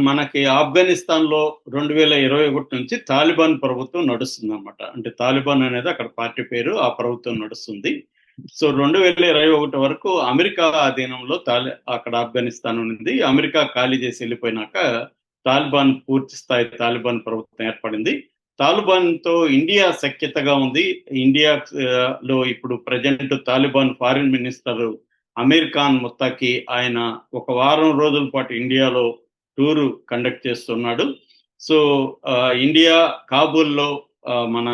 మనకి ఆఫ్ఘనిస్తాన్‌లో 2021 నుంచి తాలిబాన్ ప్రభుత్వం నడుస్తుందనమాట. అంటే తాలిబాన్ అనేది అక్కడ పార్టీ పేరు. ఆ ప్రభుత్వం నడుస్తుంది. సో 2021 వరకు అమెరికా ఆధీనంలో అక్కడ ఆఫ్ఘనిస్తాన్ ఉంది. అమెరికా ఖాళీ చేసి వెళ్ళిపోయినాక పూర్తి స్థాయి తాలిబాన్ ప్రభుత్వం ఏర్పడింది. తాలిబాన్‌తో ఇండియా సఖ్యతగా ఉంది. ఇండియా లో ఇప్పుడు present Taliban foreign minister Amir Khan Muttaqi ఆయన ఒక వారం రోజుల పాటు ఇండియాలో టూరు కండక్ట్ చేస్తున్నాడు. సో ఇండియా కాబూల్లో మన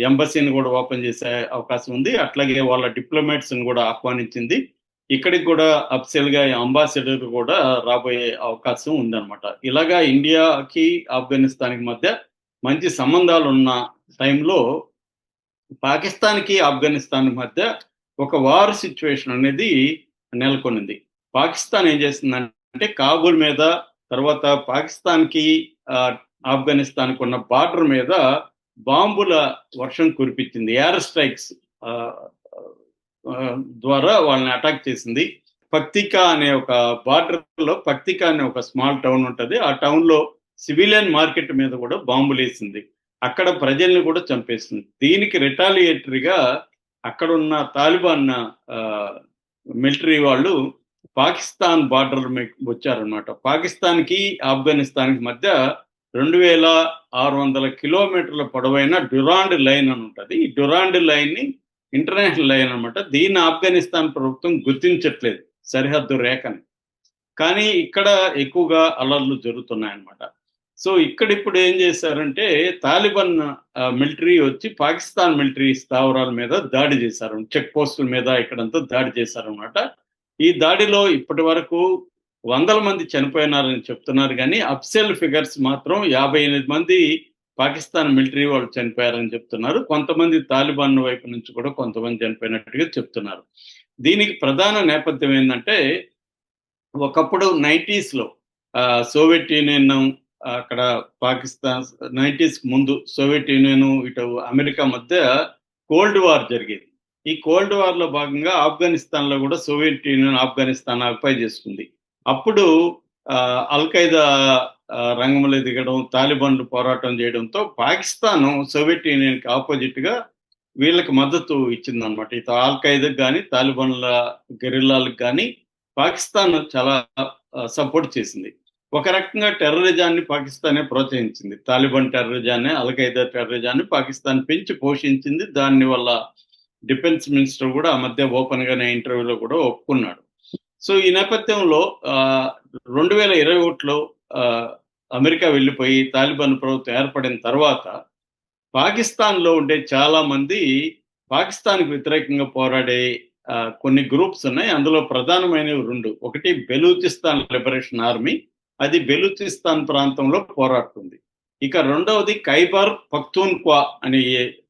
ఎంబసీని కూడా ఓపెన్ చేసే అవకాశం ఉంది. అట్లాగే వాళ్ళ డిప్లొమాట్స్ ని కూడా ఆహ్వానించింది. ఇక్కడికి కూడా అఫీషియల్ గా అంబాసిడర్ కూడా రాబోయే అవకాశం ఉందన్నమాట. ఇలాగా ఇండియాకి ఆఫ్ఘనిస్తాన్కి మధ్య మంచి సంబంధాలు ఉన్న టైంలో పాకిస్తాన్కి ఆఫ్ఘనిస్తాన్ మధ్య ఒక వార్ సిచ్యువేషన్ అనేది నెలకొనింది. పాకిస్తాన్ ఏం చేస్తుందంటే కాబూల్ మీద, తర్వాత పాకిస్తాన్కి ఆఫ్ఘనిస్తాన్కి ఉన్న బార్డర్ మీద బాంబుల వర్షం కురిపించింది. ఎయిర్ స్ట్రైక్స్ ద్వారా వాళ్ళని అటాక్ చేసింది. పక్తికా అనే ఒక బార్డర్ లో పక్తికా అనే ఒక స్మాల్ టౌన్ ఉంటుంది. ఆ టౌన్ లో సివిలియన్ మార్కెట్ మీద కూడా బాంబులు వేసింది. అక్కడ ప్రజల్ని కూడా చంపేసింది. దీనికి రిటాలియేటరీగా అక్కడ ఉన్న తాలిబాన్ మిలిటరీ వాళ్ళు పాకిస్తాన్ బార్డర్ వచ్చారనమాట. పాకిస్తాన్కి ఆఫ్ఘనిస్తాన్కి మధ్య 2600 కిలోమీటర్ల పొడవైన డ్యురాండ్ లైన్ అని ఉంటుంది. ఈ డ్యురాండ్ లైన్ ని ఇంటర్నేషనల్ లైన్ అనమాట. దీన్ని ఆఫ్ఘనిస్తాన్ ప్రభుత్వం గుర్తించట్లేదు సరిహద్దు రేఖని. కానీ ఇక్కడ ఎక్కువగా అల్లర్లు జరుగుతున్నాయన్నమాట. సో ఇప్పుడు ఏం చేశారంటే తాలిబాన్ మిలిటరీ వచ్చి పాకిస్తాన్ మిలిటరీ స్థావరాల మీద దాడి చేశారు. చెక్ పోస్టుల మీద ఇక్కడంతా దాడి చేశారనమాట. ఈ దాడిలో ఇప్పటి వరకు 100 మంది చనిపోయినారని చెప్తున్నారు. కానీ అఫీషియల్ ఫిగర్స్ మాత్రం 58 మంది పాకిస్తాన్ మిలిటరీ వాళ్ళు చనిపోయారని చెప్తున్నారు. కొంతమంది తాలిబాన్ వైపు నుంచి కూడా కొంతమంది చనిపోయినట్టుగా చెప్తున్నారు. దీనికి ప్రధాన నేపథ్యం ఏంటంటే ఒకప్పుడు 90s లో సోవియట్ యూనియన్ అక్కడ పాకిస్తాన్ 90s ముందు సోవియట్ యూనియన్ ఇటు అమెరికా మధ్య కోల్డ్ వార్ జరిగేది. ఈ కోల్డ్ వార్ లో భాగంగా ఆఫ్ఘనిస్తాన్ లో కూడా సోవియట్ యూనియన్ ఆఫ్ఘనిస్తాన్ ఆక్యుపై చేసుకుంది. అప్పుడు అల్ ఖైదా రంగంలో దిగడం, తాలిబాన్లు పోరాటం చేయడంతో పాకిస్తాన్ సోవియట్ యూనియన్ కి ఆపోజిట్ గా వీళ్ళకి మద్దతు ఇచ్చిందనమాట. ఇటు అల్ ఖైదాకు కానీ తాలిబాన్ల గెరిల్లాలకు కానీ పాకిస్తాన్ చాలా సపోర్ట్ చేసింది. ఒక రకంగా టెర్రరిజాన్ని పాకిస్తానే ప్రోత్సహించింది. తాలిబాన్ టెర్రరిజాన్ని, అల్ ఖైదా టెర్రరిజాన్ని పాకిస్తాన్ పెంచి పోషించింది. దాని వల్ల డిఫెన్స్ మినిస్టర్ కూడా ఆ మధ్య ఓపెన్ గానే ఇంటర్వ్యూలో కూడా ఒప్పుకున్నాడు. సో ఈ నేపథ్యంలో 2021లో అమెరికా వెళ్ళిపోయి తాలిబాన్ ప్రభుత్వం ఏర్పడిన తర్వాత పాకిస్తాన్లో ఉండే చాలా మంది పాకిస్తాన్కి వ్యతిరేకంగా పోరాడే కొన్ని గ్రూప్స్ ఉన్నాయి. అందులో ప్రధానమైనవి 2. ఒకటి బెలూచిస్తాన్ లిబరేషన్ ఆర్మీ, అది బెలూచిస్తాన్ ప్రాంతంలో పోరాడుతుంది. ఇక రెండవది ఖైబర్ పఖ్తూన్ఖ్వా అనే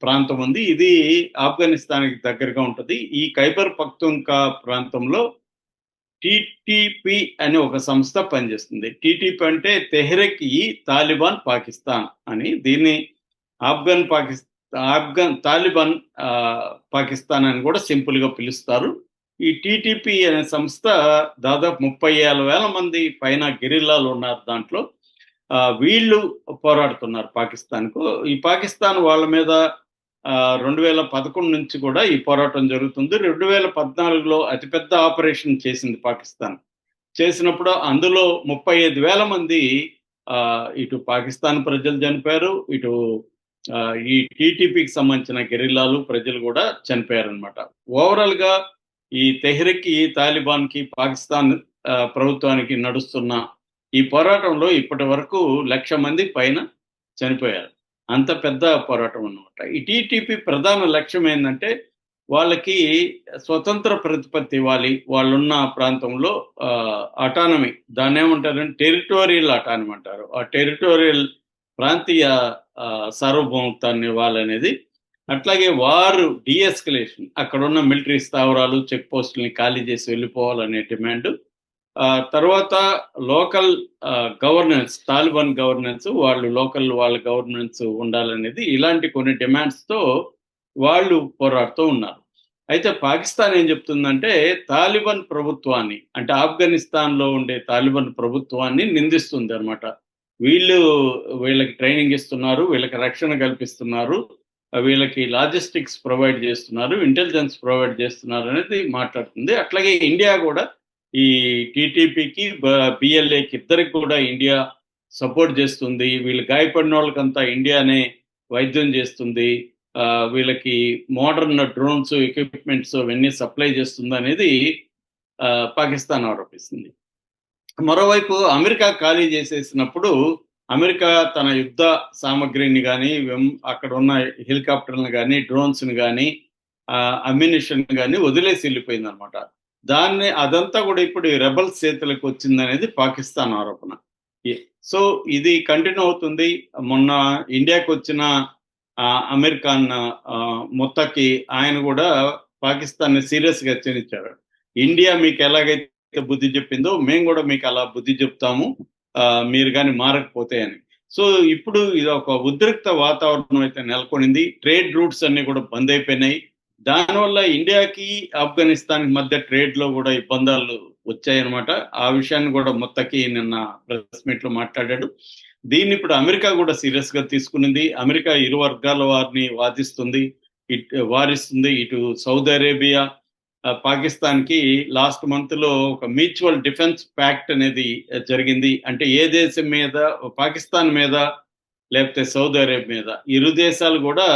ప్రాంతం ఉంది. ఇది ఆఫ్ఘనిస్తాన్కి దగ్గరగా ఉంటుంది. ఈ ఖైబర్ పఖ్తూన్ఖ్వా ప్రాంతంలో టీటీపీ అనే ఒక సంస్థ పనిచేస్తుంది. టీటీపీ అంటే తెహ్రిక్ ఈ తాలిబాన్ పాకిస్తాన్ అని. దీన్ని ఆఫ్ఘన్ తాలిబాన్ పాకిస్తాన్ అని కూడా సింపుల్ గా పిలుస్తారు. ఈ టీటీపీ అనే సంస్థ దాదాపు 37,000 మంది పైన గెరిల్లాలు ఉన్నారు. దాంట్లో వీళ్ళు పోరాడుతున్నారు పాకిస్తాన్కు. ఈ పాకిస్తాన్ వాళ్ళ మీద 2011 నుంచి కూడా ఈ పోరాటం జరుగుతుంది. 2014లో అతిపెద్ద ఆపరేషన్ చేసింది పాకిస్తాన్. చేసినప్పుడు అందులో 35,000 మంది ఇటు పాకిస్తాన్ ప్రజలు చనిపోయారు, ఇటు ఈ టీటీపీకి సంబంధించిన గెరిల్లాలు ప్రజలు కూడా చనిపోయారనమాట. ఓవరాల్ గా ఈ తెహ్రిక్ ఈ తాలిబాన్ కి పాకిస్తాన్ ప్రభుత్వానికి నడుస్తున్న ఈ పోరాటంలో ఇప్పటి వరకు 1,00,000 మంది పైన చనిపోయారు. అంత పెద్ద పోరాటం అన్నమాట. ఈ టీటీపీ ప్రధాన లక్ష్యం ఏంటంటే వాళ్ళకి స్వతంత్ర ప్రతిపత్తి ఇవ్వాలి. వాళ్ళున్న ప్రాంతంలో అటానమీ, దాన్ని ఏమంటారంటే టెరిటోరియల్ అటానమీ అంటారు. ఆ టెరిటోరియల్ ప్రాంతీయ సార్వభౌమత్వాన్ని ఇవ్వాలనేది. అట్లాగే వారు డీఎస్కలేషన్, అక్కడ ఉన్న మిలిటరీ స్థావరాలు, చెక్ పోస్టుల్ని ఖాళీ చేసి వెళ్ళిపోవాలనే డిమాండ్. తర్వాత లోకల్ గవర్నెన్స్, తాలిబాన్ గవర్నెన్స్, వాళ్ళ గవర్నెన్స్ ఉండాలనేది. ఇలాంటి కొన్ని డిమాండ్స్ తో వాళ్ళు పోరాడుతూ ఉన్నారు. అయితే పాకిస్తాన్ ఏం చెప్తుందంటే తాలిబాన్ ప్రభుత్వాన్ని, అంటే ఆఫ్ఘనిస్తాన్‌లో ఉండే తాలిబాన్ ప్రభుత్వాన్ని నిందిస్తుంది అనమాట. వీళ్ళు వీళ్ళకి ట్రైనింగ్ ఇస్తున్నారు, వీళ్ళకి రక్షణ కల్పిస్తున్నారు, వీళ్ళకి లాజిస్టిక్స్ ప్రొవైడ్ చేస్తున్నారు, ఇంటెలిజెన్స్ ప్రొవైడ్ చేస్తున్నారు అనేది మాట్లాడుతుంది. అట్లాగే ఇండియా కూడా ఈ టీటీపీకి, బిఎల్ఏకి ఇద్దరికి కూడా ఇండియా సపోర్ట్ చేస్తుంది. వీళ్ళు గాయపడినోళ్ళకంతా ఇండియానే వైద్యం చేస్తుంది. వీళ్ళకి మోడర్న్ డ్రోన్స్, ఎక్విప్‌మెంట్స్ అవన్నీ సప్లై చేస్తుందనేది పాకిస్తాన్ ఆరోపిస్తుంది. మరోవైపు అమెరికా ఖాళీ చేసేసినప్పుడు, అమెరికా తన యుద్ధ సామగ్రిని గానీ, అక్కడున్న హెలికాప్టర్‌లను గానీ, డ్రోన్స్‌ని గానీ, అమ్యునిషన్ గానీ వదిలేసి ఎళ్ళిపోయిందనమాట. అదంతా గూడా ఇప్పుడు ఈ రెబెల్స్ చేతులకొచ్చిందనేది పాకిస్తాన్ ఆరోపణ. ఎ సో, ఇది కంటిన్యూ అవుతుంది. మొన్న ఇండియాకొచ్చిన అమెరికన్ ముత్తకి ఆయన గూడా పాకిస్తాన్‌ని సీరియస్‌గా హెచ్చరించారు. ఇండియా మీకెలాగైతే బుద్ధి చెప్పిందో, మేము గూడా మీకలా బుద్ధి చెప్తాము. మీరు గాని మారకపోతే అని. సో, ఇప్పుడు ఇదొక ఉద్రిక్త వాతావరణం అయితే నెలకొనింది. ట్రేడ్ రూట్స్ అన్నీ కూడా బంద్ అయిపోయినాయి. దానివల్ల ఇండియాకి, ఆఫ్ఘనిస్తాన్‌కి మధ్య ట్రేడ్‌లో గూడా ఇబ్బందాలు వచ్చాయన్నమాట. ఆ విషయాన్ని గూడా ముత్తకి నిన్న ప్రెస్ మీట్‌లో మాట్లాడాడు. దీన్ని ఇప్పుడు అమెరికా గూడా సీరియస్‌గా తీసుకునింది. అమెరికా ఇరు వర్గాల వారిని వారిస్తుంది. ఇటు సౌదీ అరేబియా, పాకిస్తాన్‌కి లాస్ట్ మంత్‌లో ఒక మ్యూచువల్ డిఫెన్స్ పాక్ట్ అనేది జరిగింది. అంటే ఏ దేశం మీద, పాకిస్తాన్ మీద లేకపోతే సౌదీ అరేబియా మీద, ఇరు దేశాలు గూడా